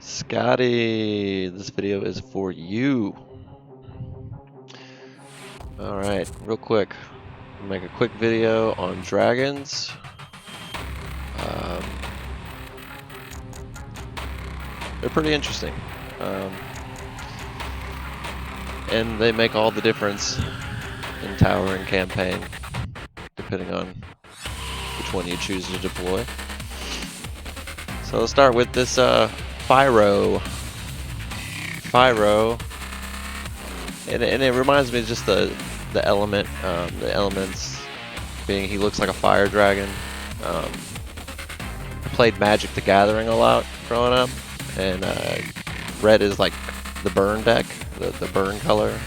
Scotty, this video is for you. Alright, real quick. I'll make a quick video on dragons. They're pretty interesting. And they make all the difference in tower and campaign, depending on which one you choose to deploy. So let's start with this Pyro. And it reminds me of just the elements being he looks like a fire dragon. I played Magic the Gathering a lot growing up, and red is like the burn deck, the burn color.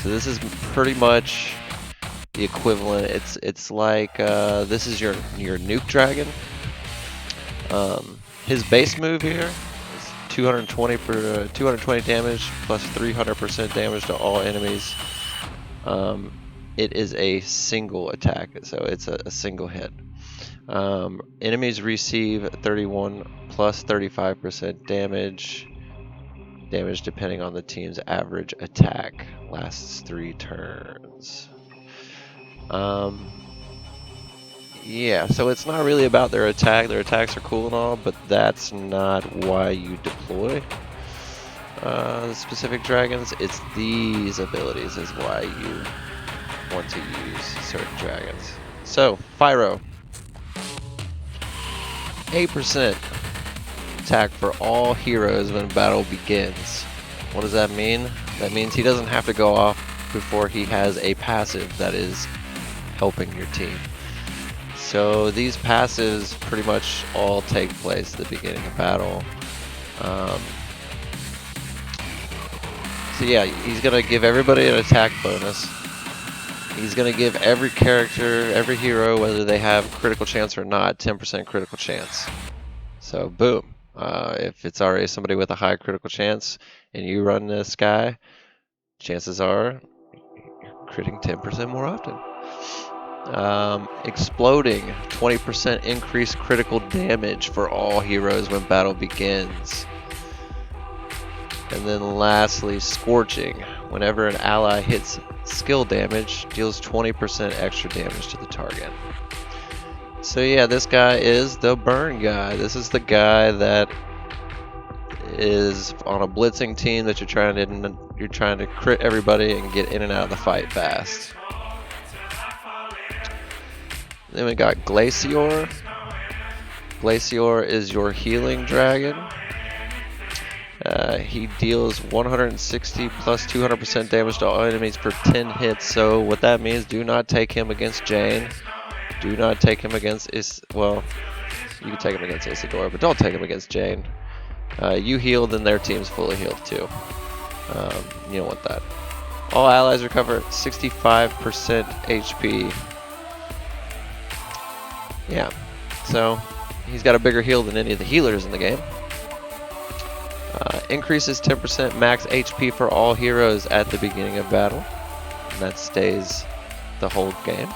So this is pretty much the equivalent. It's like this is your nuke dragon. His base move here is 220 damage plus 300% damage to all enemies. It is a single attack, so it's a single hit. Enemies receive 31 plus 35% damage depending on the team's average attack. Lasts 3 turns. Yeah, so it's not really about their attack. Their attacks are cool and all, but that's not why you deploy the specific dragons. It's these abilities is why you want to use certain dragons. So, Pyro. 8% attack for all heroes when battle begins. What does that mean? That means he doesn't have to go off before he has a passive that is helping your team. So these passives pretty much all take place at the beginning of battle. So yeah, he's gonna give everybody an attack bonus. He's gonna give every character, every hero, whether they have critical chance or not, 10% critical chance. So boom. If it's already somebody with a high critical chance and you run this guy, chances are you're critting 10% more often. Exploding, 20% increased critical damage for all heroes when battle begins. And then lastly, Scorching. Whenever an ally hits skill damage, deals 20% extra damage to the target. So yeah, this guy is the burn guy. This is the guy that is on a blitzing team that you're trying to crit everybody and get in and out of the fight fast. Then we got Glaiveor. Glaiveor is your healing dragon. He deals 160 plus 200% damage to all enemies for 10 hits. So what that means, do not take him against Jane. Do not take him against well, you can take him against Isidore, but don't take him against Jane. You heal, then their team's fully healed too. You don't want that. All allies recover 65% HP. Yeah, so he's got a bigger heal than any of the healers in the game. Increases 10% max HP for all heroes at the beginning of battle. And that stays the whole game.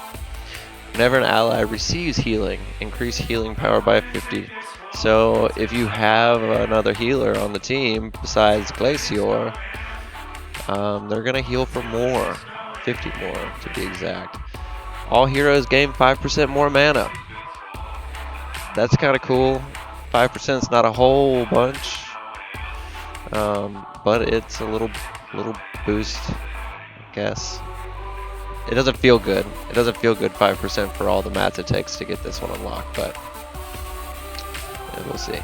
Whenever an ally receives healing, increase healing power by 50. So if you have another healer on the team besides Glaiveor, they're going to heal for more. 50 more to be exact. All heroes gain 5% more mana. That's kind of cool. 5% is not a whole bunch, but it's a little boost, I guess. It doesn't feel good. It doesn't feel good 5% for all the mats it takes to get this one unlocked, but we'll see.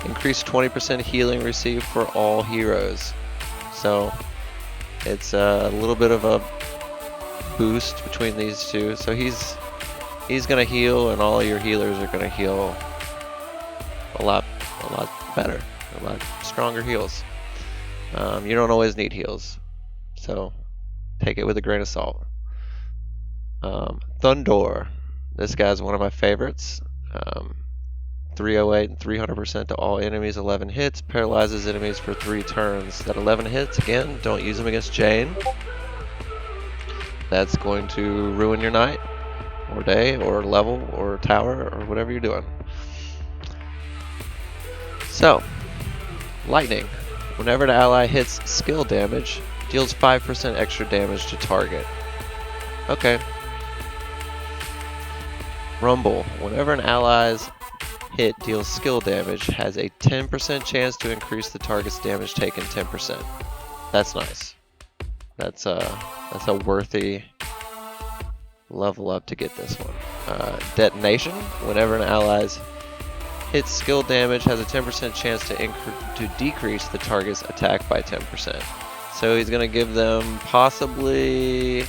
Increase 20% healing received for all heroes. So it's a little bit of a boost between these two. So he's gonna heal, and all your healers are gonna heal a lot better, a lot stronger heals. You don't always need heals, so take it with a grain of salt. Thundor, this guy's one of my favorites. 308 and 300% to all enemies, 11 hits, paralyzes enemies for 3 turns. That 11 hits, again, don't use them against Jane. That's going to ruin your night, or day, or level, or tower, or whatever you're doing. So, Lightning. Whenever an ally hits skill damage, deals 5% extra damage to target. Okay. Rumble. Whenever an ally's hit deals skill damage, has a 10% chance to increase the target's damage taken 10%. That's nice. That's a worthy level up to get this one. Detonation. Whenever an ally's hit skill damage, has a 10% chance to decrease the target's attack by 10%. So he's going to give them possibly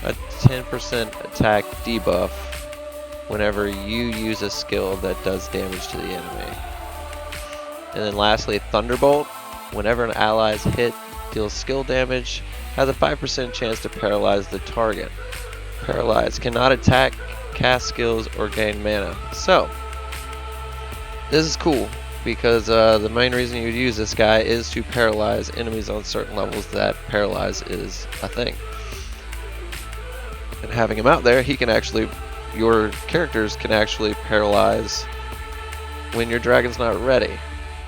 a 10% attack debuff whenever you use a skill that does damage to the enemy. And then lastly, Thunderbolt. Whenever an ally's hit deals skill damage, has a 5% chance to paralyze the target. Paralyze. Cannot attack, cast skills, or gain mana. So, this is cool because the main reason you would use this guy is to paralyze enemies on certain levels that paralyze is a thing. And having him out there, he can actually, your characters can actually paralyze when your dragon's not ready.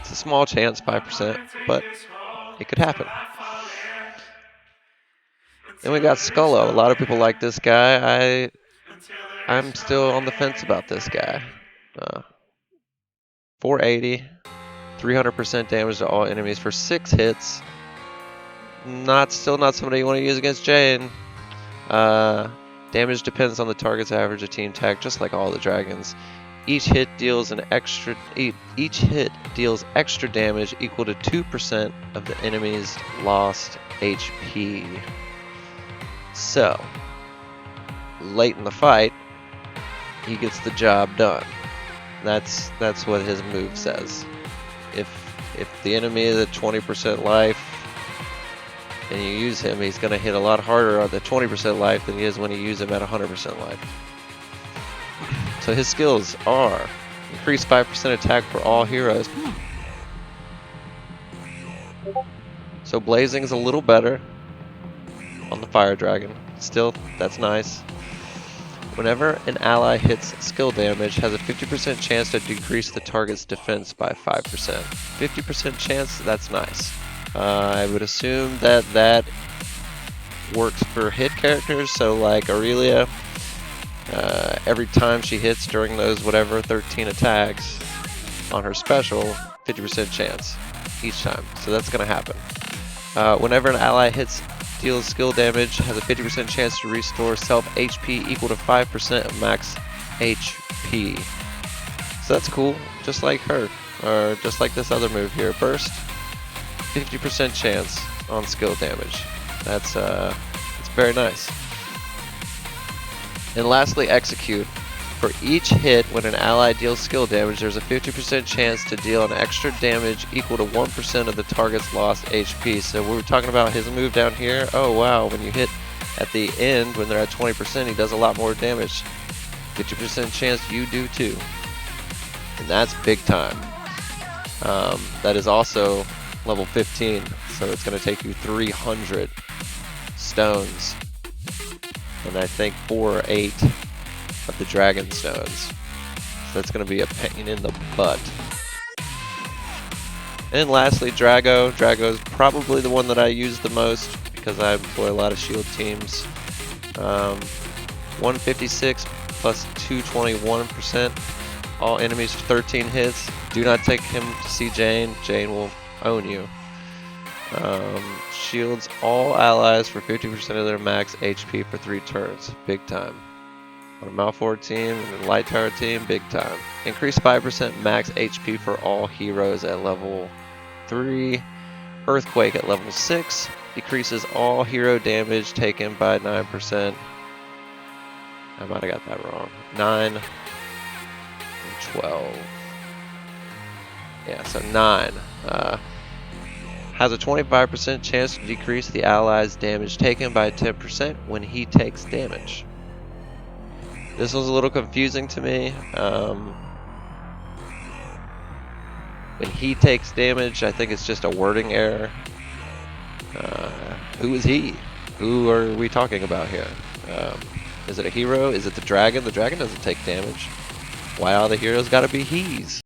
It's a small chance, 5%, but it could happen. Then we got Scullo. A lot of people like this guy. I'm still on the fence about this guy. 480, 300% damage to all enemies for 6 hits. Still not somebody you want to use against Jane. Damage depends on the target's average of team attack, just like all the dragons. Each hit deals extra damage equal to 2% of the enemy's lost HP. So, late in the fight, he gets the job done. That's what his move says. If the enemy is at 20% life and you use him, he's going to hit a lot harder on the 20% life than he is when you use him at 100% life. So his skills are increase 5% attack for all heroes. So blazing's a little better on the fire dragon. Still, that's nice. Whenever an ally hits skill damage, has a 50% chance to decrease the target's defense by 5%. 50% chance, that's nice. I would assume that works for hit characters, so like Aurelia, every time she hits during those 13 attacks on her special, 50% chance each time. So that's going to happen. Whenever an ally deals skill damage, has a 50% chance to restore self HP equal to 5% of max HP. So that's cool, just like her, or just like this other move here. Burst, 50% chance on skill damage. That's very nice. And lastly, execute. For each hit when an ally deals skill damage, there's a 50% chance to deal an extra damage equal to 1% of the target's lost HP. So we were talking about his move down here. Oh wow, when you hit at the end, when they're at 20%, he does a lot more damage. 50% chance you do too. And that's big time. That is also level 15, so it's going to take you 300 stones. And I think 4 or 8 of the dragon stones. So that's going to be a pain in the butt. And lastly, Drago. Drago is probably the one that I use the most because I employ a lot of shield teams. 156 plus 221%. All enemies for 13 hits. Do not take him to see Jane. Jane will own you. Shields all allies for 50% of their max HP for 3 turns. Big time. On a Malphite team and a Light Tower team, big time. Increase 5% max HP for all heroes at level 3. Earthquake at level 6. Decreases all hero damage taken by 9%. I might have got that wrong. 9 and 12. Yeah, so 9. Has a 25% chance to decrease the ally's damage taken by 10% when he takes damage. This was a little confusing to me. When he takes damage, I think it's just a wording error. Who is he? Who are we talking about here? Is it a hero? Is it the dragon? The dragon doesn't take damage. Why all the heroes gotta be he's?